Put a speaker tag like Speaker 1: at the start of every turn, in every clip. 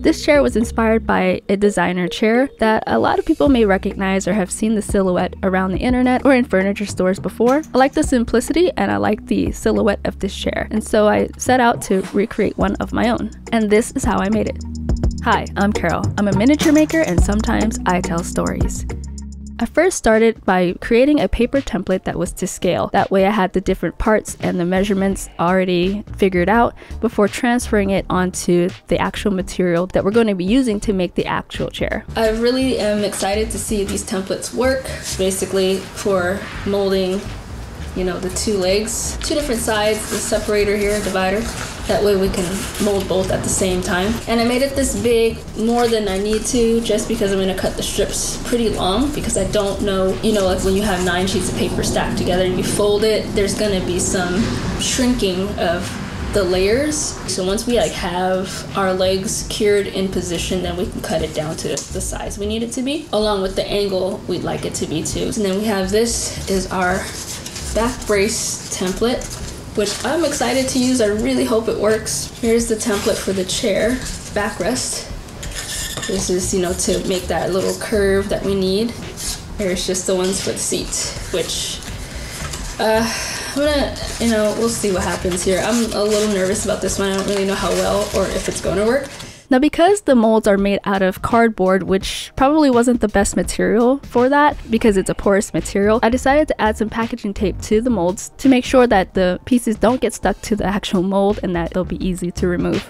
Speaker 1: This chair was inspired by a designer chair that a lot of people may recognize or have seen the silhouette around the internet or in furniture stores before. I like the simplicity and I like the silhouette of this chair, and so I set out to recreate one of my own. And this is how I made it. Hi, I'm Carol. I'm a miniature maker and sometimes I tell stories. I first started by creating a paper template that was to scale. That way I had the different parts and the measurements already figured out before transferring it onto the actual material that we're going to be using to make the actual chair. I really am excited to see these templates work, basically for molding, you know, the two legs, two different sides, the separator here, divider. That way we can mold both at the same time. And I made it this big, more than I need to, just because I'm gonna cut the strips pretty long, because I don't know, you know, like when you have 9 sheets of paper stacked together and you fold it, there's gonna be some shrinking of the layers. So once we have our legs cured in position, then we can cut it down to the size we need it to be, along with the angle we'd like it to be too. And then we have this is our back brace template, which I'm excited to use. I really hope it works. Here's the template for the chair, backrest. This is, you know, to make that little curve that we need. Here's just the ones for the seat, which I'm gonna, you know, we'll see what happens here. I'm a little nervous about this one. I don't really know how well or if it's gonna work. Now, because the molds are made out of cardboard, which probably wasn't the best material for that because it's a porous material, I decided to add some packaging tape to the molds to make sure that the pieces don't get stuck to the actual mold and that it'll be easy to remove.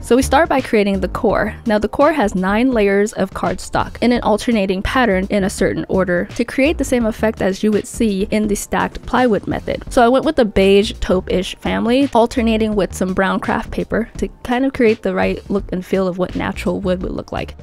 Speaker 1: So we start by creating the core. Now the core has 9 layers of cardstock in an alternating pattern in a certain order to create the same effect as you would see in the stacked plywood method. So I went with the beige taupe-ish family, alternating with some brown craft paper to kind of create the right look and feel of what natural wood would look like.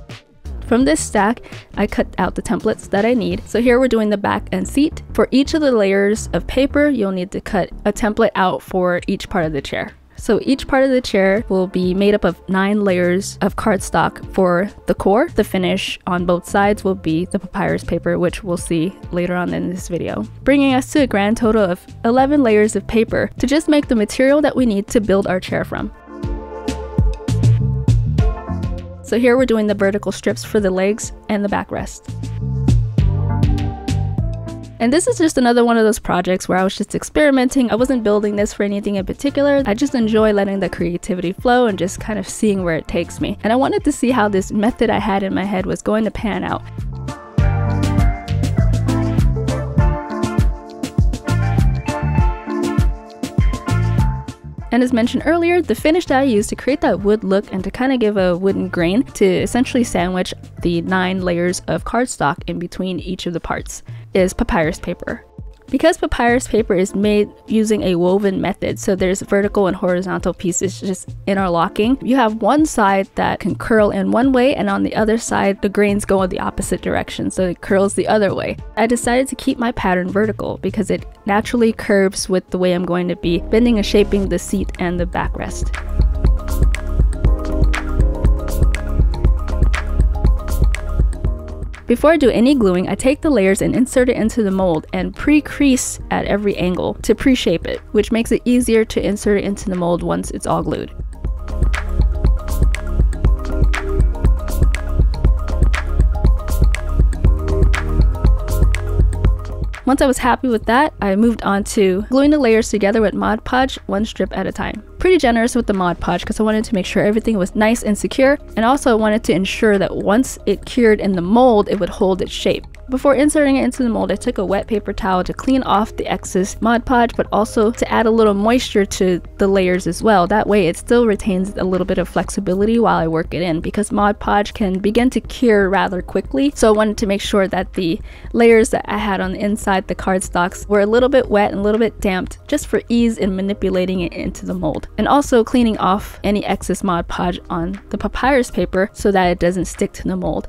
Speaker 1: From this stack, I cut out the templates that I need. So here we're doing the back and seat. For each of the layers of paper, you'll need to cut a template out for each part of the chair. So each part of the chair will be made up of 9 layers of cardstock for the core. The finish on both sides will be the papyrus paper, which we'll see later on in this video, bringing us to a grand total of 11 layers of paper to just make the material that we need to build our chair from. So here we're doing the vertical strips for the legs and the backrest. And this is just another one of those projects where I was just experimenting. I wasn't building this for anything in particular. I just enjoy letting the creativity flow and just kind of seeing where it takes me. And I wanted to see how this method I had in my head was going to pan out. And as mentioned earlier, the finish that I used to create that wood look and to kind of give a wooden grain to essentially sandwich the 9 layers of cardstock in between each of the parts is papyrus paper. Because papyrus paper is made using a woven method, so there's vertical and horizontal pieces just interlocking, you have one side that can curl in one way and on the other side the grains go in the opposite direction, so it curls the other way. I decided to keep my pattern vertical because it naturally curves with the way I'm going to be bending and shaping the seat and the backrest. Before I do any gluing, I take the layers and insert it into the mold and pre-crease at every angle to pre-shape it, which makes it easier to insert it into the mold once it's all glued. Once I was happy with that, I moved on to gluing the layers together with Mod Podge, 1 strip at a time. Pretty generous with the Mod Podge because I wanted to make sure everything was nice and secure, and also I wanted to ensure that once it cured in the mold, it would hold its shape. Before inserting it into the mold, I took a wet paper towel to clean off the excess Mod Podge, but also to add a little moisture to the layers as well. That way it still retains a little bit of flexibility while I work it in, because Mod Podge can begin to cure rather quickly. So I wanted to make sure that the layers that I had on the inside, the cardstocks, were a little bit wet and a little bit damped, just for ease in manipulating it into the mold. And also cleaning off any excess Mod Podge on the papyrus paper so that it doesn't stick to the mold.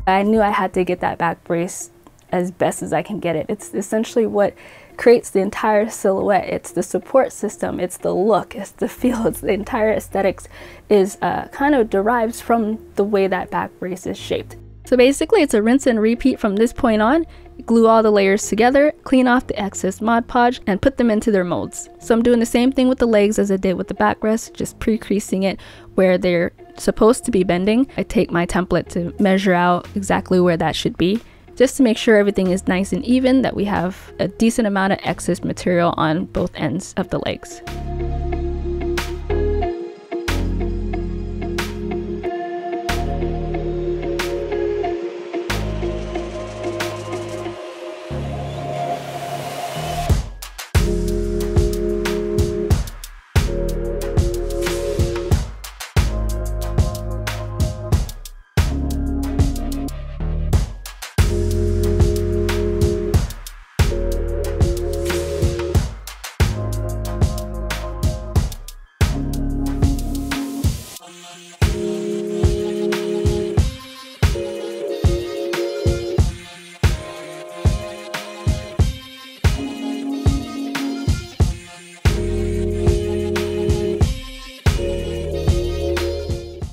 Speaker 1: I knew I had to get that back brace as best as I can get it. It's essentially what creates the entire silhouette. It's the support system, it's the look, it's the feel, it's the entire aesthetics is kind of derives from the way that back brace is shaped. So basically it's a rinse and repeat from this point on. Glue all the layers together, clean off the excess Mod Podge, and put them into their molds. So I'm doing the same thing with the legs as I did with the backrest, just pre-creasing it where they're supposed to be bending. I take my template to measure out exactly where that should be, just to make sure everything is nice and even, that we have a decent amount of excess material on both ends of the legs.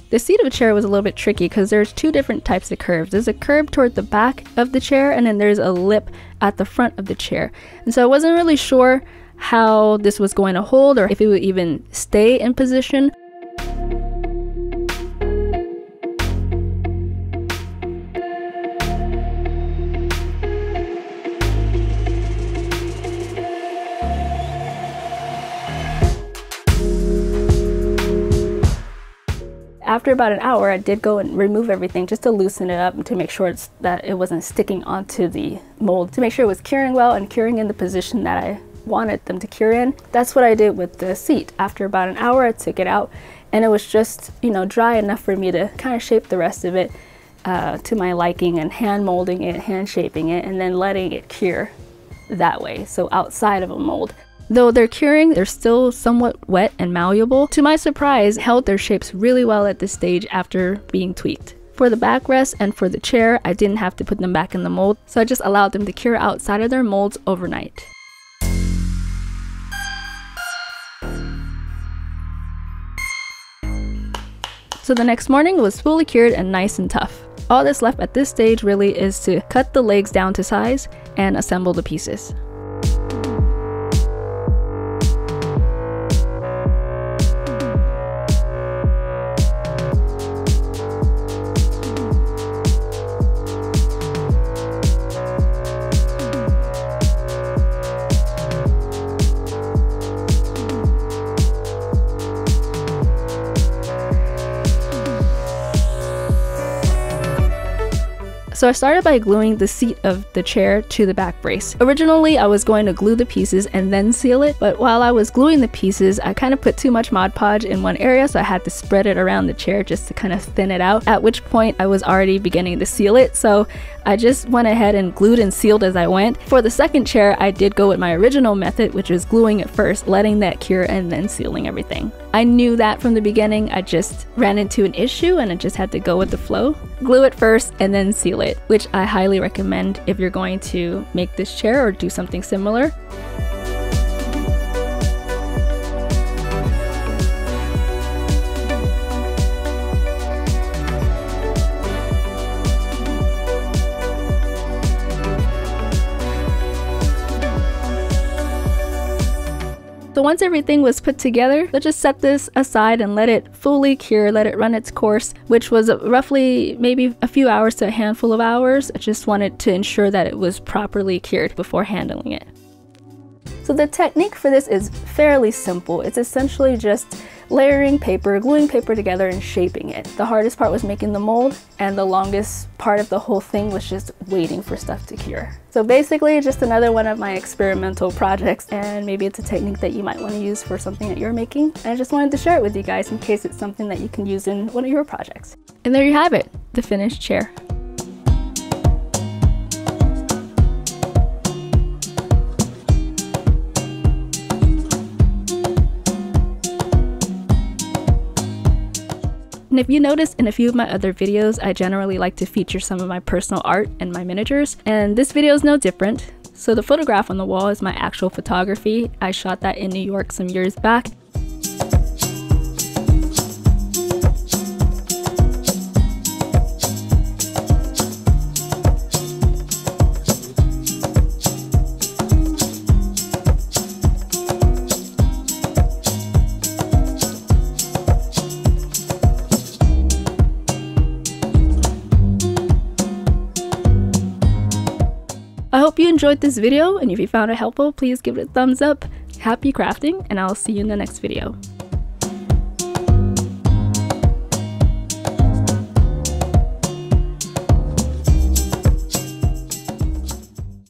Speaker 1: The seat of a chair was a little bit tricky because there's two different types of curves. There's a curve toward the back of the chair, and then there's a lip at the front of the chair. And so I wasn't really sure how this was going to hold or if it would even stay in position. After about an hour, I did go and remove everything just to loosen it up and to make sure that it wasn't sticking onto the mold, to make sure it was curing well and curing in the position that I wanted them to cure in. That's what I did with the seat. After about an hour, I took it out and it was just, you know, dry enough for me to kind of shape the rest of it to my liking, and hand molding it, hand shaping it, and then letting it cure that way, so outside of a mold. Though they're curing, they're still somewhat wet and malleable. To my surprise, held their shapes really well at this stage after being tweaked. For the backrest and for the chair, I didn't have to put them back in the mold, so I just allowed them to cure outside of their molds overnight. So the next morning was fully cured and nice and tough. All that's left at this stage really is to cut the legs down to size and assemble the pieces. So I started by gluing the seat of the chair to the back brace. Originally, I was going to glue the pieces and then seal it, but while I was gluing the pieces, I kind of put too much Mod Podge in one area, so I had to spread it around the chair just to kind of thin it out, at which point I was already beginning to seal it, so I just went ahead and glued and sealed as I went. For the second chair, I did go with my original method, which is gluing it first, letting that cure, and then sealing everything. I knew that from the beginning. I just ran into an issue and I just had to go with the flow. Glue it first and then seal it, which I highly recommend if you're going to make this chair or do something similar. So once everything was put together, let's just set this aside and let it fully cure, let it run its course, which was roughly maybe a few hours to a handful of hours. I just wanted to ensure that it was properly cured before handling it. So the technique for this is fairly simple. It's essentially just layering paper, gluing paper together, and shaping it. The hardest part was making the mold, and the longest part of the whole thing was just waiting for stuff to cure. So basically just another one of my experimental projects, and maybe it's a technique that you might want to use for something that you're making. And I just wanted to share it with you guys in case it's something that you can use in one of your projects. And there you have it, the finished chair. And if you notice in a few of my other videos, I generally like to feature some of my personal art and my miniatures, and this video is no different. So the photograph on the wall is my actual photography. I shot that in New York some years back. you enjoyed this video and if you found it helpful, please give it a thumbs up. Happy crafting, and I'll see you in the next video.